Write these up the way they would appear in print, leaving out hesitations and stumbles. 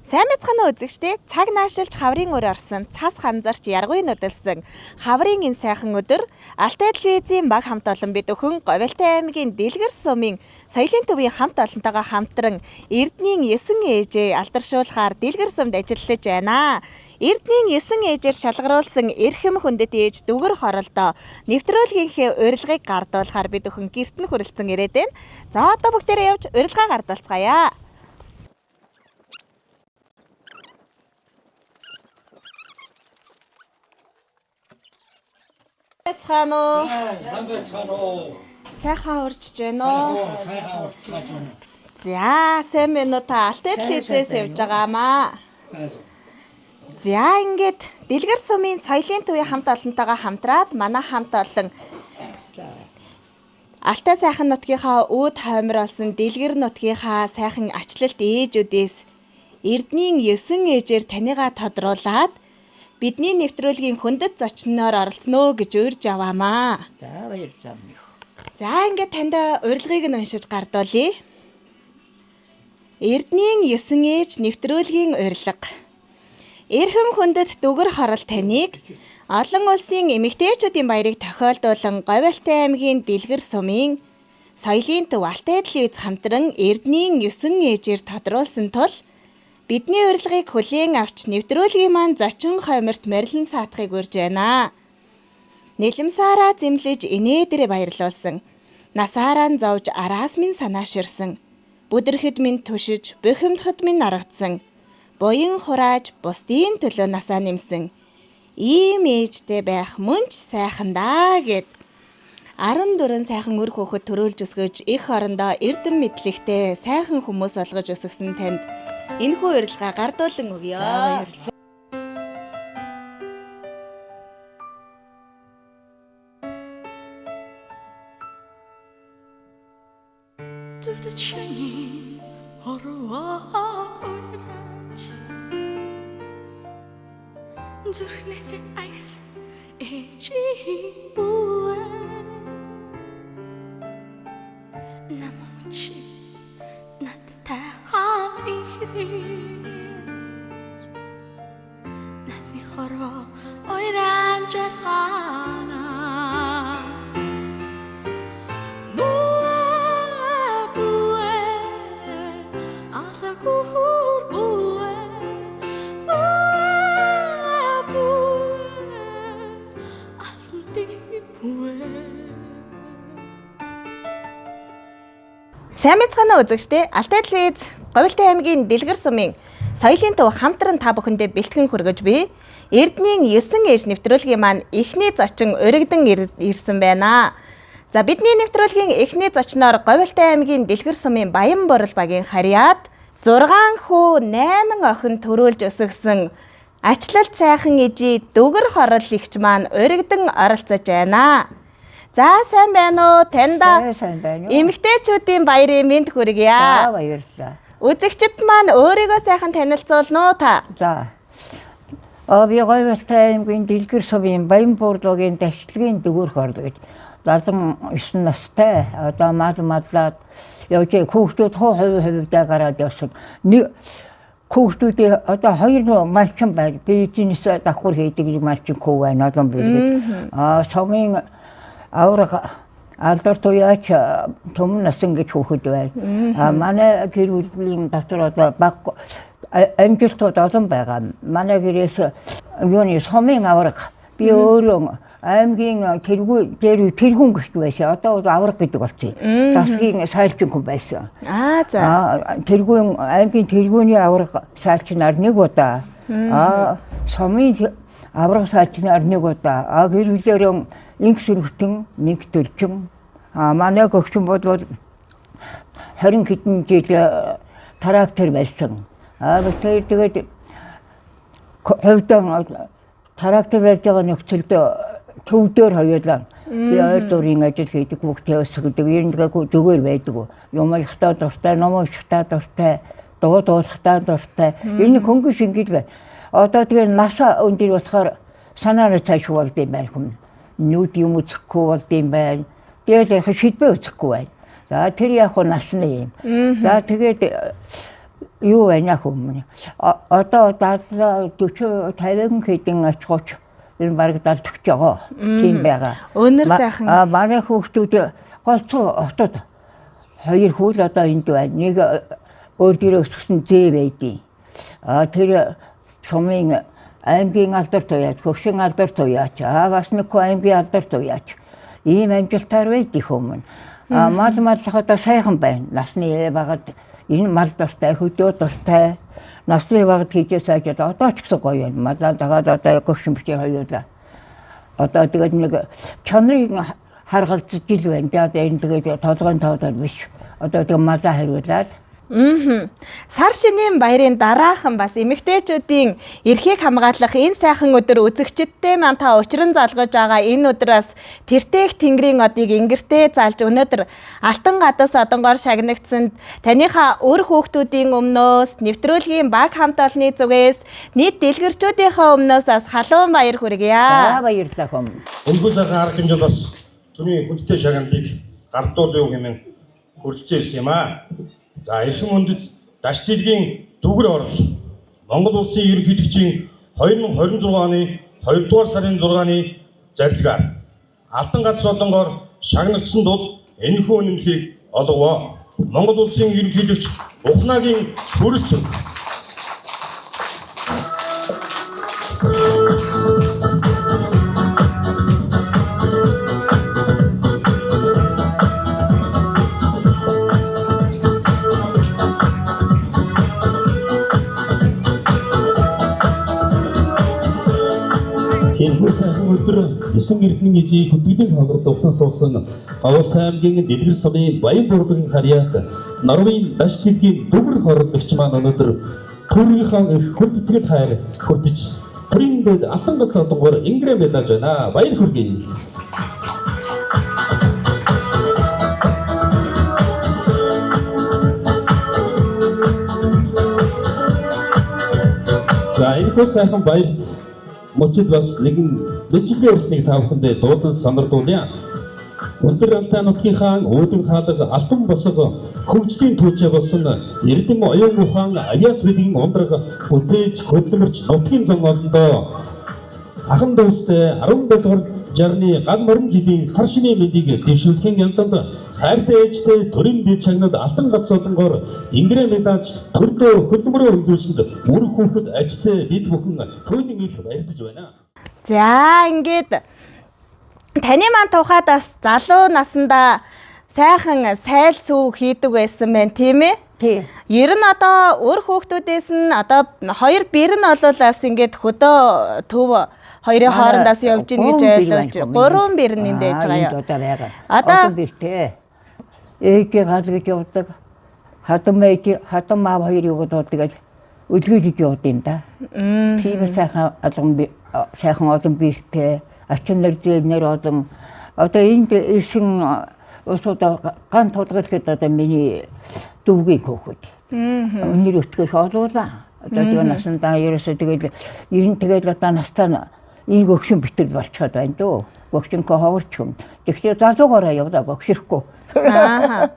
Сайн мэцхан үзэгчдээ цаг наашилж хаврын өр орсон цас ханзарч яргуй нөдөлсөн хаврын энэ сайхан өдөр Алтай телевизийн баг хамт олон бид өхөн Говьалтай аймгийн Дэлгэр сумын соёлын төвийн хамт олонтойгоо хамтран Эрдэнийн 9 ээжээ алдаршуулахаар Дэлгэр сумд ажиллаж байна. Эрдэнийн 9 ээжээр шалгаруулсан эрхэм хүндэт ээж Дүгэр хоролдоо нэвтрүүлгийнхээ урилгыг гардуулахаар бид өхөн гэрт нь хүрэлцэн ирээд байна. За одоо бүгдээрээ явж урилгаа гардуулцгаая. Цаано. Сайхан урчж байна уу? За, сайн байна уу та Алтай телевизээс явж байгаамаа. За, ингээд Дэлгэр сумын соёлын төвийн хамт олонтойгоо хамтраад манай хамт олон Алтай сайхан нутгийнхаа үүд хоймор болсон Дэлгэр нутгийнхаа сайхан ачлалт ээжүүдээс Эрдэнийн 9 ээжээр танийгаа тодруулаад бидний нэвтрүүлгийн хүндэт зочноор оролцсноо гэж урьж аваамаа. За баярлалаа. За ингээд танд урилгыг нь уншиж гардуулъя. Эрдэнийн 9 ээж нэвтрүүлгийн урилга. Эрхэм хүндэт Дүгэр хорол таныг олон улсын эмэгтэйчүүдийн баярыг тохиолдуулан Говьалтай аймгийн Дэлгэр сумын соёлын төв Алтай телевиз хамтран Эрдэнийн 9 ээжээр тодруулсан тул бидний урилгыг хүлээн авч нэвтрүүлгийн маань зочин хойморт морилон саатахыг урьж байна. Нэлэмсаараа зэмлэж инээдэрэ баярлуулсан. Насаараа зовж араас минь санааширсан. Бүдэрхэд минь түшиж, бухимдахад минь аргадсан. Буян хурааж бусдын төлөө насаа нэмсэн. Ийм ээжтэй байх мөн ч сайхан даа гэд 14 сайхан үр хөөхөд төрөөлж өсгөж их орондоо эрдэм мэдлэгтэй сайхан хүмүүс олгож өсгсөн танд энэхүү урилгаа гардуулан өгье. Төвчний хорвоо ураач зүрхнээсээ аяс ээжи буэ намучи надтай хамт ирэх насны хорвоо ойран жаргана Сайн мэцхан үзэгчдээ Алтай телевиз Говьалтай аймгийн Дэлгэр сумын соёлын төв хамтран та бүхэндээ бэлтгэн хүргэж буй Эрдэнийн 9 ээж нэвтрүүлгийн маань эхний зочин уригдан ирсэн байна. За бидний нэвтрүүлгийн эхний зочноор Говьалтай аймгийн Дэлгэр сумын Баян Борол багийн харьяат 6 хүү 8 охин төрөөлж өсгсөн ачлалт сайхан ээжи Дүгэр хорол ихч маань уригдан оролцож байна. За сайн байна уу? Танда сайн байна уу? Эмэгтэйчүүдийн баярын мэнд хүргье. За баярлалаа. Үзэгчд маань өөрийгөө сайхан танилцуулна уу та? За. Би Говьалтай аймгийн Дэлгэр сумын Баян Боролгийн дахилтгийн Дүгэр хорол гэж 79 настай одоо мадлаад явж хүүхдүүд хувь-хувьдаа гараад явсан. Нэг хүүхдүүдээ одоо 2 малчин байна. Би эзнээс давхар хийдэг малчин хүү байна. Одоо бэлгээд. Согын авраг алдар туяач төмөн насан гэж хүүхэд байна. Манай гэр бүлийн дотор одоо баг амжилтууд олон байгаа. Манай гэрээс юуны сумын авраг би өөрөө аймгийн тэргүүн гэрт байсан. Одоо авраг гэдэг болсон. Дасгийн сайлчин хүн байсан. За. Тэргүүн аймгийн тэргүүний авраг сайлчнаар нэг удаа. Сумын авраг сайлчнаар нэг удаа. Гэр бүлээрээ инх сүргтэн нэг төлчин. Манай гөгчөн бодвол 20 хэдэн жил трактор байсан. Тэгээд хувьдан трактор байж байгаа нөхцөлд төвдөр хоёулаа. Би ойр дурын ажил хийдэг, бүгдээ өсгөдөг, ерөнхийдөө зүгээр байдаг. Юм ихтаа дуртай, ном ихтаа дуртай, дуу дуулахтаа дуртай. Энэ хөнгөс ингэж байна. Одоо тэгээд нас өндөр болохоор санаараа цааш болд юм байна хүн. Нүд юм үзэхгүй болд юм байна. Тэгээд шийдвэр үзэхгүй байна. За тэр яг насны юм. За тэгээд юу байна хүмүүс. Одоо 40 50 хэдэн ач холбогч энэ бараг далдагч байгаа. Тийм байгаа. Өнөр сайхан. Манай хүүхдүүд голцоо хотод 2 хөл одоо энд байна. Нэг өөр дөрөө өсгсөн зээ байдیں۔ Тэр сумын аймгийн алдар туяач, хөгшин алдар туяач, агаас нэг аймгийн алдар туяач. Ийм амжилтаар байдаг хүмүүс. Мал одоо сайхан байна. Насны багад энэ мал дуртай, хөдөө дуртай. Насны багад хийжээс ажил одоо ч гэсэн гоё юм. Малаа дагаад одоо хөгшин бичээ хоёулаа. Одоо тэгээд нэг чанарыг харгалзаж ил байна. Тэгээд энэ тэгээд толгойн тоодор биш. Одоо тэгээд малаа хариулаад. Сар шинийн баярын дараахан бас эмэгтэйчүүдийн эрхийг хамгаалах энэ сайхан өдөр үзэгчдтэй маань та учран залгаж байгаа энэ өдрөөс тэртээх тэнгэрийн одыг ингэртэй залж өнөөдөр алтан гадаас одонгоор шагнагдсанд таныхаа өр хүүхдүүдийн өмнөөс нэвтрүүлгийн баг хамт олонны зүгээс нийт дэлгэрчүүдийнхээ өмнөөс бас халуун баяр хүргье. Баярлалаа хүм. Өнгөө сайхан арга хэмжээнд бас түүний хүндтэй шагналыг гардуулъя хэмээн хүрэлцэн ирсэн юм аа. За эрхэм хүндэт Даш дэлгийн дүгэр орол Монгол улсын ерөнхийлөгчийн 2026 оны 2 дугаар сарын 6-ны зарилгаар алтан ганц одонгоор шагнагдсанд бол энэхүү үнэмлэхийг олгоо. Монгол улсын ерөнхийлөгч Ухнагийн хүрэлцэн. Энэхүү сайхан өдөр 9 эрдэнэ ижийг хөдөлгөөний хаврад ухаан суусан Авалтай аймгийн Дэлгэр сумын Баян бурлагийн харьяат Норвегийн Даш дэлгийн дүгэр хорлогч маань өнөөдөр төрийнхөө их хүндэтгэл хайр хүртэж төрийн дэд алтан ганц одонгоор ингрээ байлаж байна. Баяр хүргэе. За энэхүү сайхан баярт мөчид бас нэгэн мэдлэгийн өрснийг та бүхэндээ дуудан санардуулъя. Өндөр алтай нутгийн хаан үүдэн хаалга алтан босго хөгжлийн түүчээ болсон Эрдэм оюун ухаан авиас бидгийн ундраг бүтээж хөдөлмөрч нутгийн зам олондоо ахан дүүстэй 17 дугаар жарны гал морин жилийн сар шинийн мэндийг дэвшүүлэхийн ялданд хайртай ээжтэй төрийн дэд чагнад алтан гац одонгоор ингрээ мэлаж төрдөө хөдөлмөрөө хөндлөсөнд үр хүүхэд ажицээ бид бүхэн туйлын их баярлаж байна. За ингээд таны маань тухайд бас залуу насандаа сайхан сайл сүү хийдэг байсан байна тийм ээ? Тий. Ер нь одоо өр хүүхдүүдээс нь одоо хоёр бэр нь олуулаас ингээд хөдөө төв хоёрын хоорондоос явж ийн гэж ойлгож 3 бэр нь энд ээж байгаа юу? Одоо байгаа. Одоо бэртэй. Ээжийг халгаж явдаг. Хатам маав хоёрыг удаад үлгүүлж явд юм да. Тийм сайхан олон бэртэй. Ачин нэр олон одоо энд ирсэн усууд ган тодгалгад одоо миний дүүгийн хүүхэд. Нэр өтгөх олуулаа. Одоо тэгээ насандаа ерөөсөө тэгээд тэгээд одоо настаа энэ гөгшин битэр болчиход байна дөө. Гөгшинкөө ховорч юм. Тэгэхээр залуугаараа явдаа гөгшихгүй. Та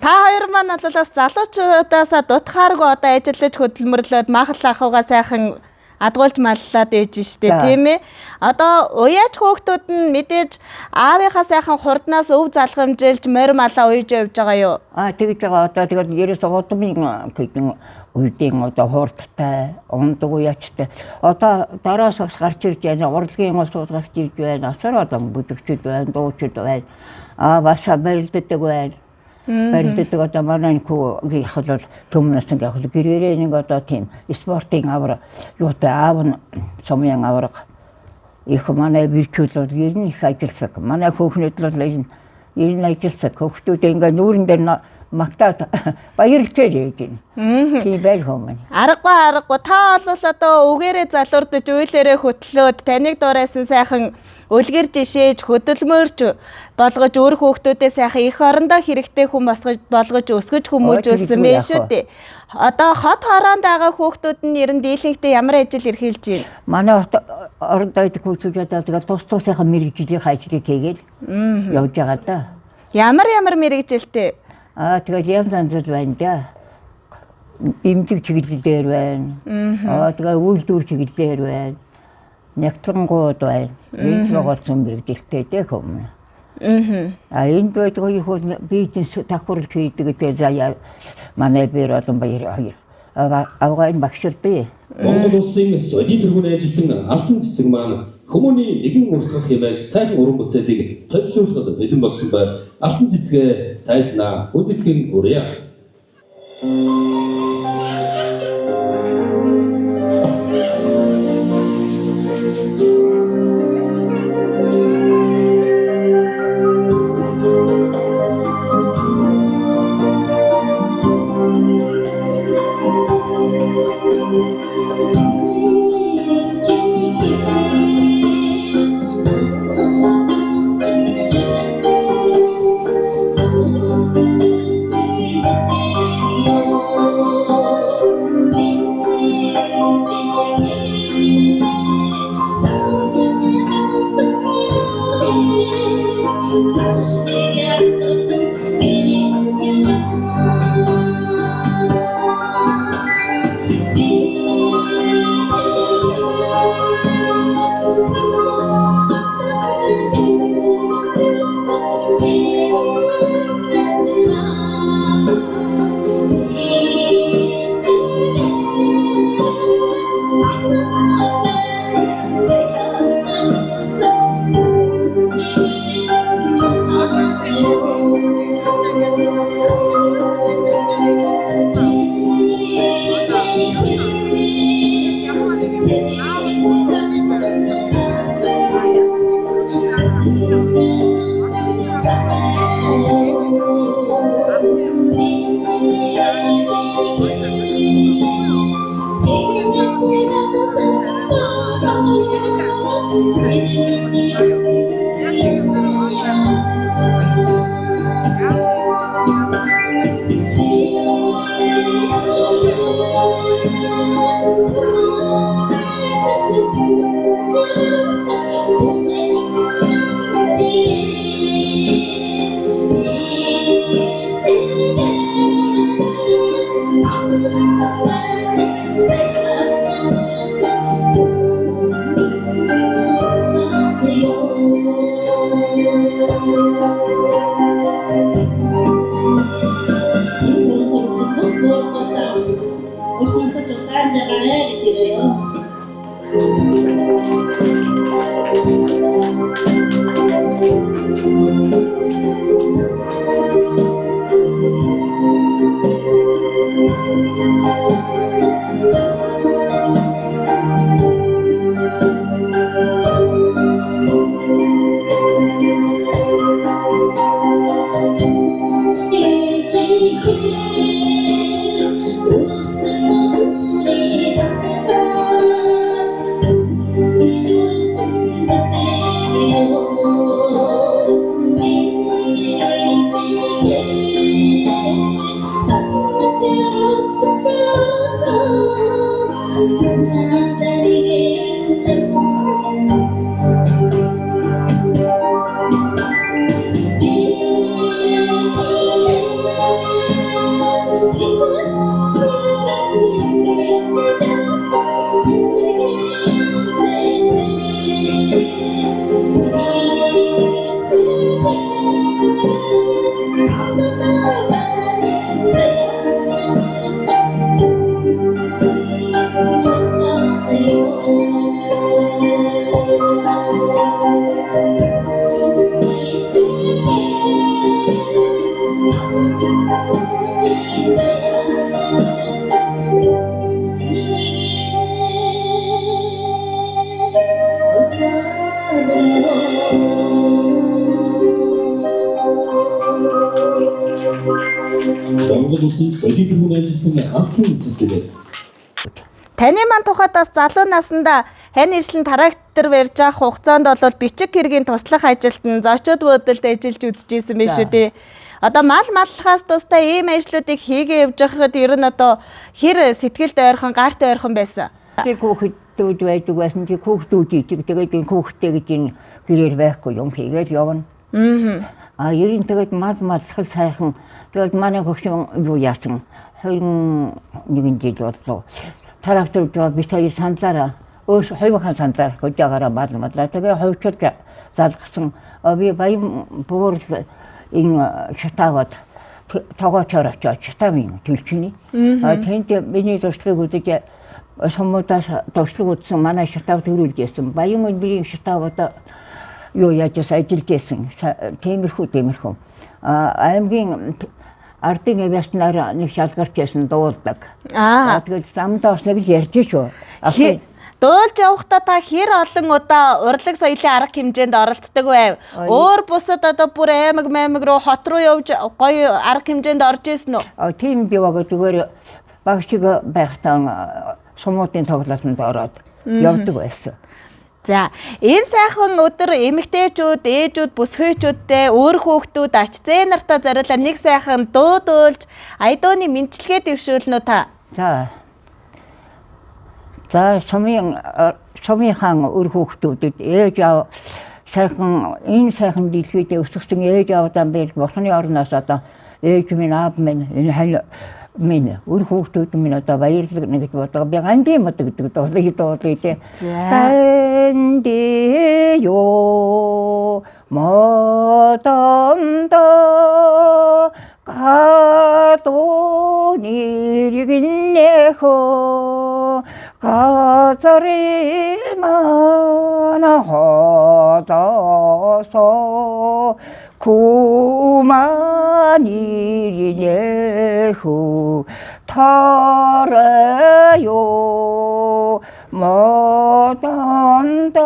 хоёр маань бол бас залуучуудаасаа дутхааргүй одоо ажиллаж хөдөлмөрлөөд махал ахуйгаа сайхан адгуулж маллаад ээж штэ тийм ээ. Одоо уяач хүүхдүүд нь мэдээж аавынхаа сайхан хурднаас өв залгамжилж морь малаа уйж явж байгаа юу? Тэгж байгаа одоо тэгээд ерөөсөө удмын гэдэг үйдийн одоо хурдтай, ундаг уяачтай. Одоо дараас бас гарч ирж байна. Урлагийн улсууд гарч ирж байна. Асар олон бүжигчд байна, дуучид байна. Бас барилддаг байна. Барилддаг одоо манай хүүгийн хол төмнөс ингээ хол гэрээрээ нэг одоо тийм спортын авар юутай аав нь сумын авраг их манай бирчүүлүүд ер нь их ажилласан. Манай хүүхнүүд бол ер нь ажилласан. Хүүхдүүд ингээ нүүрэн дээр магтаад баярлж байж байна. Тийм байл хүмүүс. Аргагүй та бол одоо үгээрээ залуурдаж үйлээрээ хөтлөөд таныг дуурайсан сайхан үлгэр жишээж хөдөлмөрч болгож өөр хүүхдүүдээ сайхан их орондоо хэрэгтэй хүн болгож өсгөж хүмүүжүүлсэн байх шүү дээ. Одоо хот хороонд байгаа хүүхдүүд нь ер нь дийлэнхтэй ямар ажил эрхэлж байна? Манай орондоо идэх хүүхдүүд тэгээд тус сайхан мэрэгжлийн ажлыг хийгээл явж байгаа да. Ямар мэрэгжилтэй? Тэгээд янз янз байна да. имдэг чиглэлээр байна. Тэгээ үйлдвэр чиглэлээр байна. Нягтлангууд байна. Энэ логоцсон мэрэгдэлтэй дэх юм. Энэ байдаг их бизнес давхарлаж хийдэг гэдэг заяа манай бэр олон баяр хоёр. Авгаан багшил бий. Монгол улсын соёлын тэргүүний ажилтан алтан цэцэг маань хүмүүний нэгэн урсгал хэмээх сайхан уран бүтээлийг төлөвлөж бэлэн болсон бай. Алтан цэцгээ тайснаа хүндэтгэн өрье. Монгол улсын соёлын тэргүүний ажилтан алтан цэцэг. Таны маань тухайд бас залуу наснда хань иршлэн трактор барьж авах хугацаанд бол бичиг хэргийн туслах ажилд нь зочид буудалд ажиллаж үзчихсэн байх шүү дээ. Одоо мал маллахаас тусдаа ийм ажлуудыг хийгээ явж байхад ер нь одоо хэр сэтгэлд ойрхон, гарт ойрхон байсан. Хүүхдүүд байдаг байсан чи хүүхдүүд ичиг тэгээд энэ хүүхдтэй гэж энэ гэрээр байхгүй юм хийгээл явна. Ерэн тэгээд мал маллах сайхан. Тэгээд манай хөгшин юу яасан? 21 жил боллоо. Трактор жоо би сая сандлаараа өөс хоёрхан сандлаар хөжаагаараа мадлаа. Тэгээ хойчод залгсан би баян буур энэ шатавад тогоочоор очиж шатавын төлчний. Тэнд миний туршлагыг үзэж сумуудаас туршлага үзсэн манай шатав төрүүлжсэн. Баян өндрийн шатавд юу яаж ажиллаж байсан. Тиймэрхүү. Аймгийн ардын авиаснаар нэг шалгарч байсан дуулдаг. Тэгээд замдаа бас нэг л ярьж шүү. Дуулж явахдаа та хэр олон удаа урлаг соёлын арга хэмжээнд оролцдог байв? Өөр бусад одоо бүр аймаг руу хот руу явж гоё арга хэмжээнд орж ирсэн үү? Тийм би байгаа зүгээр багшиг байхдаа сумуудын тоглолтод ороод явдаг байсан. За, энэ сайхан өдөр эмэгтэйчүүд, ээжүүд, бүсгүйчүүдтэй өөр хүүхдүүд ач зээ нартаа зориулаад нэг сайхан дуу дуулж ая дууны мэдлэгээ дэвшүүлнэ үү та? За сумынхан өөр хүүхдүүдэд ээж аав сайхан энэ сайхан дэлхийд өсгсөн ээж аавдаа бэл босны орноос одоо ээж минь аав минь энэ хань минь өөр хүүхдүүд минь одоо баярлаг нэг бодлого би ганди мод гэдэг дуулыг тий. Ганди ёо модондо 가도니리긴네호 가자리만 하다서 구만이리네호 타래요 못한다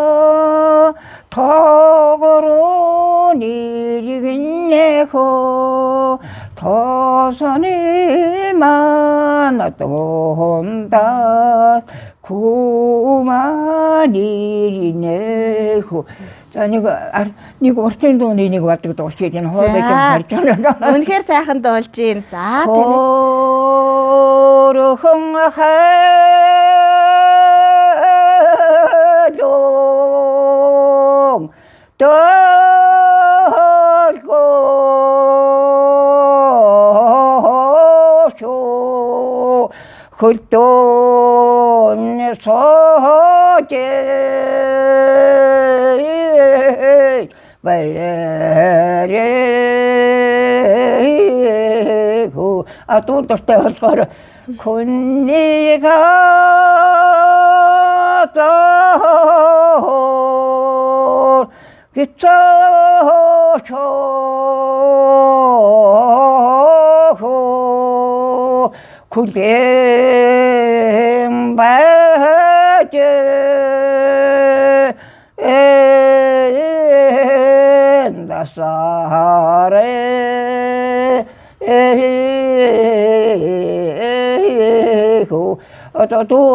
턱으로니리긴네호 도선이 많아도 혼다 구만이리네호 자, 니가 어떤 돈이 니가 왔다고 또 어떻게 되나 호흡이 좀 발전을 Үнэхээр сайхан дуулж гин. За, 호르흥하종 떨고쇼 흙돈 소재 발레리고 또 때였어 군니가 또 기초쇼 구댐 바제 나사레 또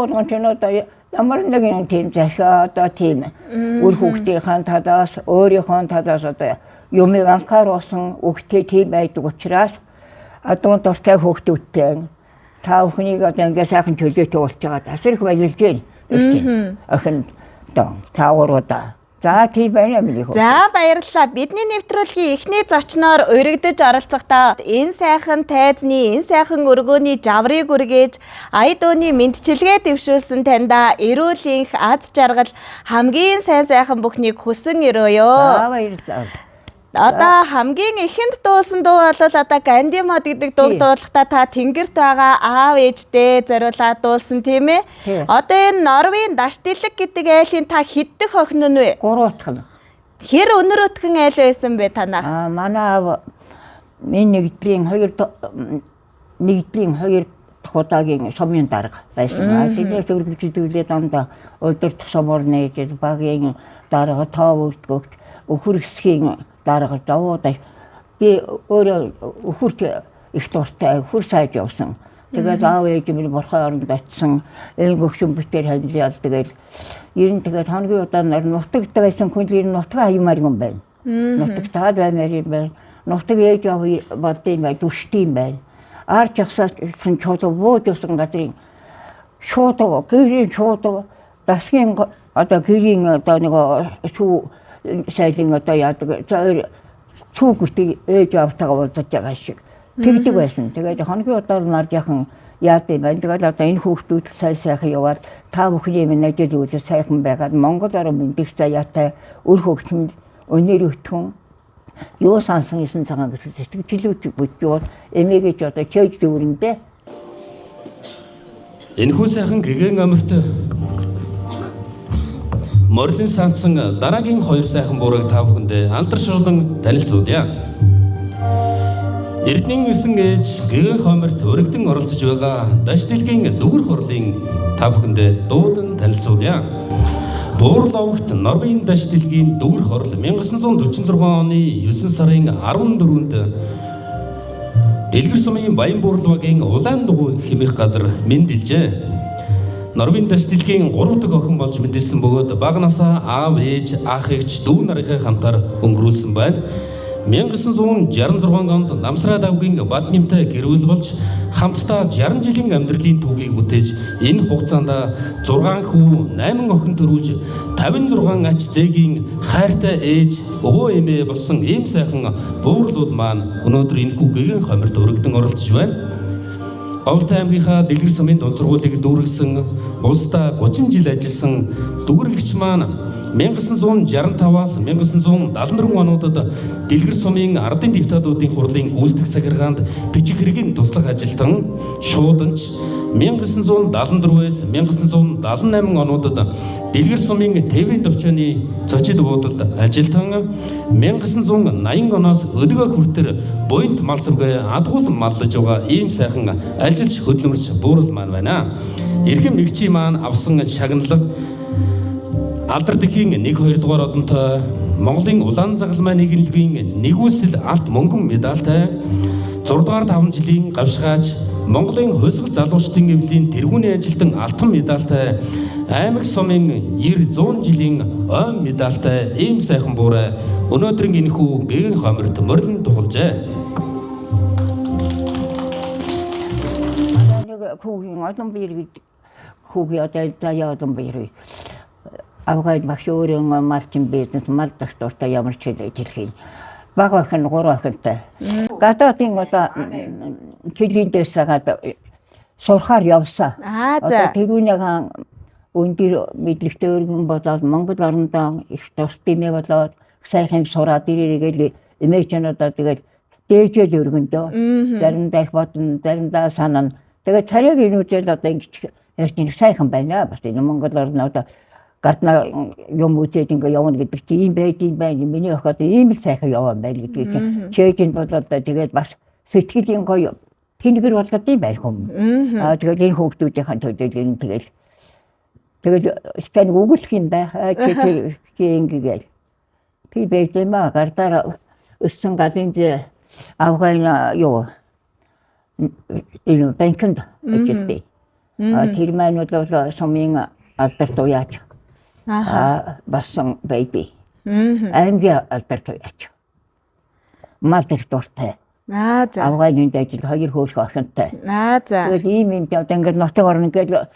전체노다 ямар нэгэн тийм захиа одоо тийм үр хүүхдийн тадаас өөрийнхөө тадаас одоо юмыг анхааруулсан хүүхдээ тийм байдаг учраас адуун дуртай хүүхдүүдтэй та бүхнийг одоо ингээ сайхан төлөөтэй болж байгаа асар их баярлж байна. Охин таавруудаа. За тийм байна юм уу? За баярлалаа. Бидний нэвтрүүлгийн эхний зочноор өргөдөж оролцохдоо энэ сайхан тайзны, энэ сайхан өргөөний жаврыг үргээж ая дууны мэндчилгээ дэвшүүлсэн таньда эрүүл энх аз жаргал хамгийн сайхан бүхнийг хүсэн өрөөё. За баярлалаа. Одоо хамгийн ихэнд дуулсан дуу бол одоо Ганди мод гэдэг дуу дуулахдаа та тэнгэрт байгаа аав ээжтэй зориулаад дуулсан тийм ээ. Одоо энэ Норвегийн Даштилэг гэдэг айлын та хэддэх охин нь вэ? 3 дахь нь. Хэр өнөр өтгөн айл байсан бэ танах? Манай аав миний нэгдлийн 2 дахь удаагийн сумын дарга байсан. Тэгээд зөвлөжүүлээд андаа өдөртөх сумор нээж багийн дарга тоо өгдөг өхөр хэсгийн дарга давуудаа би өөрөө өхөрт их дуртай өхөр сайж явсан. Тэгээд аав ээж минь бурхан оронд очсон энэ гөгшин бүтээр ханилаад тэгээд ер нь тэгээд хоногийн удаа нутагт байсан хүн ер нь нутаг аймаар юм байна. Нутагт таад аймаар юм байна. Нутаг ээж аав болдсон бай дүштийн байна. Арч ахсаасан чод бууж явсан газрын шууд гэрийн шууд дасгийн одоо гэрийн одоо нэг сүү сайлын одоо яадаг цүүгт ээж автагаа болдож байгаа шиг Тэгдэг байсан. Тэгээд хоногийн удаар нар яхан яад юм байна. Тэгээд одоо энэ хүүхдүүд сайхан яваад та бүхний минь ажил үзэл сайхан байгаад Монгол орн мэдих заяатай өр хөгжмөнд өнөр өтгөн юу сансан исэн цагаан гэсэн сэтгэлүүд бүтвол эмээгэж одоо чийж дүүрэндээ Энэхүү сайхан гэгэн амирт морлын сандсан дараагийн 2 сайхан буурыг та бүхэндээ алдаршуулан танилцуулъя. Эрдэнийн 9 ээж гэгэн хоморт өргөдөн оролцож байгаа Даштилгийн дүгэр хорлын та бүхэндээ дуудан танилцуулъя. Буурлавгт Норвегийн Даштилгийн дүгэр хорл 1946 оны 9 сарын 14-нд Дэлгэр сумын Баян буурлавгийн улаан дугуй хэмээх газар мэндэлжээ. Норвегийн Даштилгийн 3 дахь охин болж мэндэлсэн бөгөөд багнасаа аав, ээж, ах эгч, дүү нарынхаа хамтар өнгөрүүлсэн байна. 1966 онд Намсраа давгийн бад нэмтэй гэрүүл болж хамтдаа 60 жилийн амьдралын түүхийг бүтээж энэ хугацаанд 6 хүү, 8 охин төрүүлж 56 ач зээгийн хайртай ээж, өвөө эмээ болсон ийм сайхан буурлууд маань өнөөдөр энэхүү гэгэн хомирт өргөдөн оролцож байна. Говьтай аймгийнхаа Дэлгэр сумын дунд сургуулийг дүүргэсэн, улсдаа 30 жил ажилласан дүгэрэгч маань 1965-аас 1974 онуудад Дэлгэр сумын ардын депутатуудын хурлын гүйцэтгэх захиргаанд бичиг хэрэгэн туслах ажилтан, шууданч 1974-ээс 1978 онуудад Дэлгэр сумын ТV-ийн төвчөөний зочид буудалд ажилтан, 1980 оноос өдгөө хүртэр буянт мал сүргээ адгуул маллаж байгаа ийм сайхан ажиллаж хөдөлмөрч буурал маань байна. Эрхэм мэгчийн маань авсан шагналга Алдар дэлхийн 1-2 дугаар одонтой Монголын улаан загалмай нийгэмлэгийн нэгүсэл алт мөнгөн медальтай 6 дугаар 5 жилийн гавшгаач Монголын хувьсгал залуучдын эвлийн тэргүүний ажилтан алтан медальтай аймаг сумын 90-100 жилийн ойн медальтай ийм сайхан буурай өнөөдрийн энэхүү гэгэн хомирт морилон тухалжээ. Хүүгийн олон биер хүүгийн одоо заяа олон биер авгаад багш өөрийн марчин бизнес мартах дуртай ямар ч хэлэх. Баг охин 3 охинтой. Гадаадын одоо жилийн дэсагаад сурахаар явсан. Одоо тэрүүнийхэн өндөр мэдлэгтэй өргөн болоод Монгол орондоо их тус дэмээ болоод сайхан сураад ирээгээл эмээч надаа тэгээд дээжэл өргөндөө заримдаа их бодно, заримдаа санана. Тэгээд царайг инүүжэл одоо ингэж ярьж сайхан байна. Бас энэ Монгол орнд одоо гадна юм үзээд ингээ явна гэдэг чи ийм байдсан байна. Миний охид ийм л сайхан яваа байна гэдэг чинь чэйжин болоод тэгээд бас сэтгэлийн гоё тэнэгэр болгоод юм байх юм. Тэгээд энэ хүүхдүүдийн төлөөлөл нь тэгэл скан өгүүлэх юм байх. Чи ингээл би бэлдэмэ гартаар өссөн гадын авгайна юу энэ банкнд ажилладаг. Тэр маань бол сумын алдарт уяач басан бэйби. Анги алдарт уяач. Матер дуртай. Авгайны ажил 2 хөөх охинтой. Тэгээд ийм юм одоо ингээд нутаг орно ингээд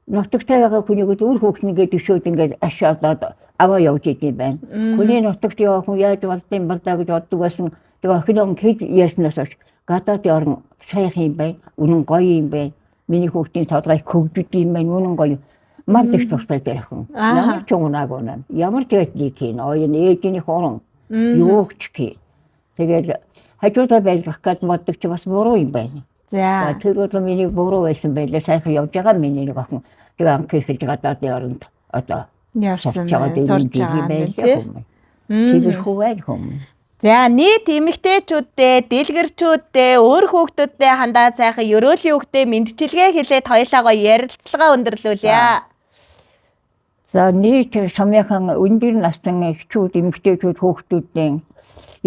нутагтай байгаа хүнийг өөр хөөхнийгээ төшөөд ингээд ашаалаад аваа явж идэв байна. Хүний нутагт явах хүн яаж болдсон балдаа гэж боддог байсан. Тэгээ охин хэд ярьснаас хойш гадаад орн сайхан юм байна. Үнэн гоё юм байна. Миний хүүхдийн толгой хөгжөд юм байна. Үнэн гоё. Мал их тустай байх хүн. Ямар ч унааг унаа. Ямар ч гэдэг хийн. Оён ээжний хорон. Юуч хийн. Тэгээд хажуудаа байлгах гэж боддог чи бас буруу юм байна. За тэр бол миний буруу байсан байлаа. Сайхан явж байгаа миний нэг охин. Тэгээ анх ихэлж гадаад оронд одоо явсан сурч байгаа тийм. Тэр хөвөл хүм. За нийт эмэгтэйчүүдтэй, дэлгэрчүүдтэй, өөр хүүхдүүдтэй хандаа сайхан ерөөлийн хүүхдээ мэдчилгээ хэлээд хоёулаа гоё ярилцлага өндөрлүүлье. За нийт сумынхан өндөр насны эхчүүд, эмэгтэйчүүд хүүхдүүдийн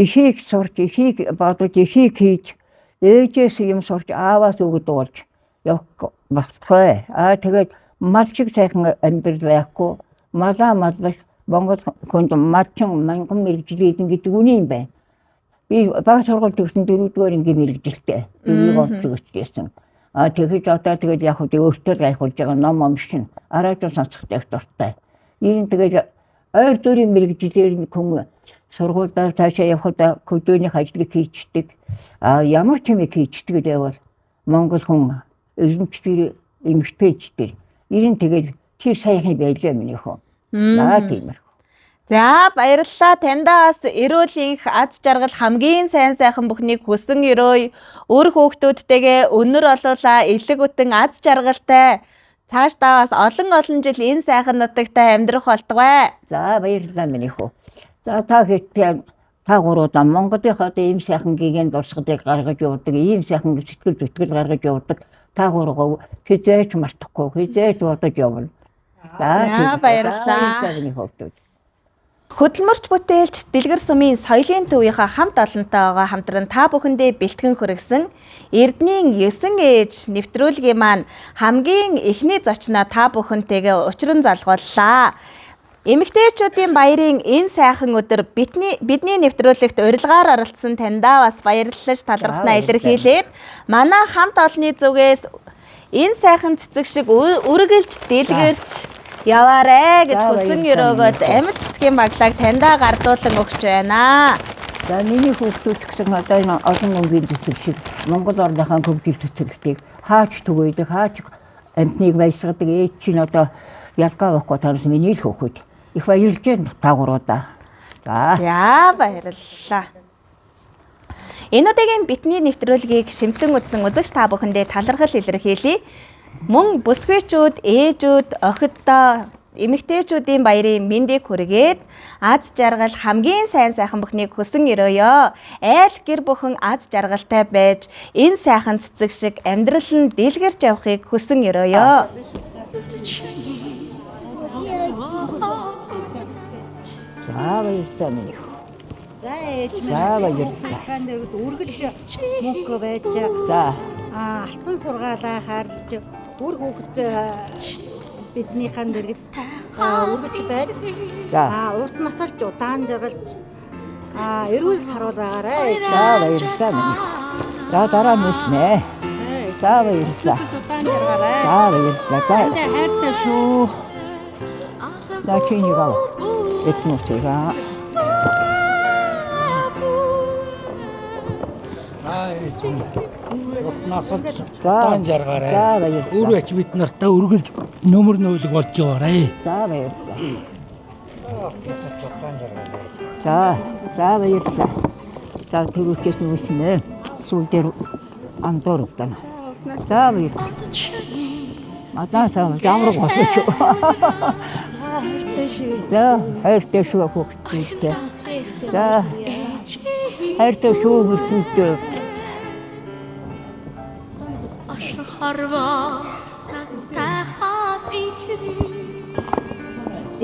ихийг сурч, ихийг бодож, ихийг хийж, ээжээс юм сурч, ааваас өгд болж явах багтгүй. Тэгээд мал шиг сайхан амьдрал байхгүй. Малаа маллах Монгол хүнд малчин манган мэрэгжлийн гэдэг үний юм байна. Би баг сургууль төгсөн 4-р ангийн мэрэгжилтэй. Энийг олцгоочсэн. Тэгэхээр одоо тэгээд яг хөө өөртөө гайхуулж байгаа ном шин. Арайч сонсохтой дуртай. Энэ тэгээд Ойр дөрийн мэрэгжилээр нэг хүн сургуульдаа цаашаа явхад хөдөөнийх ажлыг хийчдэг. Ямар ч юм хийчдэг гэвэл Монгол хүн эрдэмтдэр эмэгтэйчдэр ерэн тэгэл тэр саяхан байлаа миний хүн. Наа тиймэр. За баярлалаа. Таньдаа бас эрүүл энх аз жаргал хамгийн сайхан бүхнийг хүсэн өрөөе. Өөр хүүхдүүдтэйгээ өнөр олуулаа элэг үтэн аз жаргалтай. Цаашдаа бас олон жил энэ сайхан нутагтаа амьдрах болтугай. За баярлалаа миний хүү. За та хэд та гурваа Монголынхаа ийм сайхан гигэнд дурсгалыг гаргаж явуулдаг, ийм сайхан сэтгэл зүтгэл гаргаж явуулдаг. Та гурваа хизээч мартахгүй, хизээч бодож явна. За баярлалаа. Хөдөлмөрч бүтээлч Дэлгэр сумын соёлын төвийнхаа хамт олонтойгоо хамтран та бүхэндээ бэлтгэн хүргэсэн Эрдэнийн 9 ээж нэвтрүүлгийн маань хамгийн эхний зочноо та бүхэнтэйгээ учран залгууллаа. Эмэгтэйчүүдийн баярын энэ сайхан өдөр бидний нэвтрүүлэгт урилгаар оролцсон таньдаа бас баярлалж талархснаа илэрхийлээд манай хамт олонны зүгээс энэ сайхан цэцэг шиг үргэлж дэлгэрч яваарэ гэж хүсэн өрөөгөөд амьд цэцгийн баглааг таньдаа гардуулан өгч байна. За миний хүүхдүүд гэсэн одоо энэ олон өнгийн цэцэг шиг Монгол орныхаа хөгжил цэцэглэлтийг хаач түгээдэг, хаач амьтныг баясгадаг ээж чинь одоо ялгаа байхгүй танаас миний л хүүхэд. Их баярлж байна та гуруудаа. За баярлалаа. Энэ удаагийн бидний нэвтрүүлгийг шимтэн үзсэн үзэгч та бүхэндээ талархал илэрхийлье. Мөн бүсгүйчүүд, ээжүүд, охиддоо, эмэгтэйчүүдийн баярын мэндийг хүргээд аз жаргал хамгийн сайхан бүхнийг хүсэн өрөөё. Айл гэр бүхэн аз жаргалтай байж энэ сайхан цэцэг шиг амьдрал нь дэлгэрч явахыг хүсэн өрөөё. За баярлалаа миний хүү. За ээж За баярлалаа. Хаанд үргэлж мөнгө байж алтан сургаалаа харж үр хүүхэд бидний хаан дэргэд үргэлж байж урд насалж удаан жаргалж эрүүл сарвал байгаарай. За баярлалаа миний хүү. За дараа мэднэ. За баярлалаа. Удаан жаргалаа. За баярлалаа. Хайртай шүү. За чиний гав. Этносыга. Насалж таан жаргаарай. Өөрөө ач бид нартаа үргэлж нөмөр нөөлөг болж яваарай. За баярлалаа. За баярлалаа. За түрүүчээс үснэ. Сүүлдэр амдорогдана. За баярлалаа. Матасаа ямар госч. За хайртай шүү хүүхдтэй. За хайртай шүү хүүхдтэй.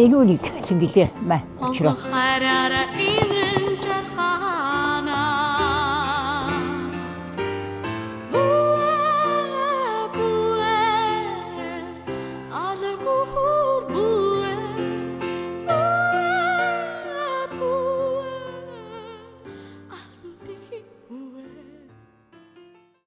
Энүүник цэнгэлээ маа. Хараа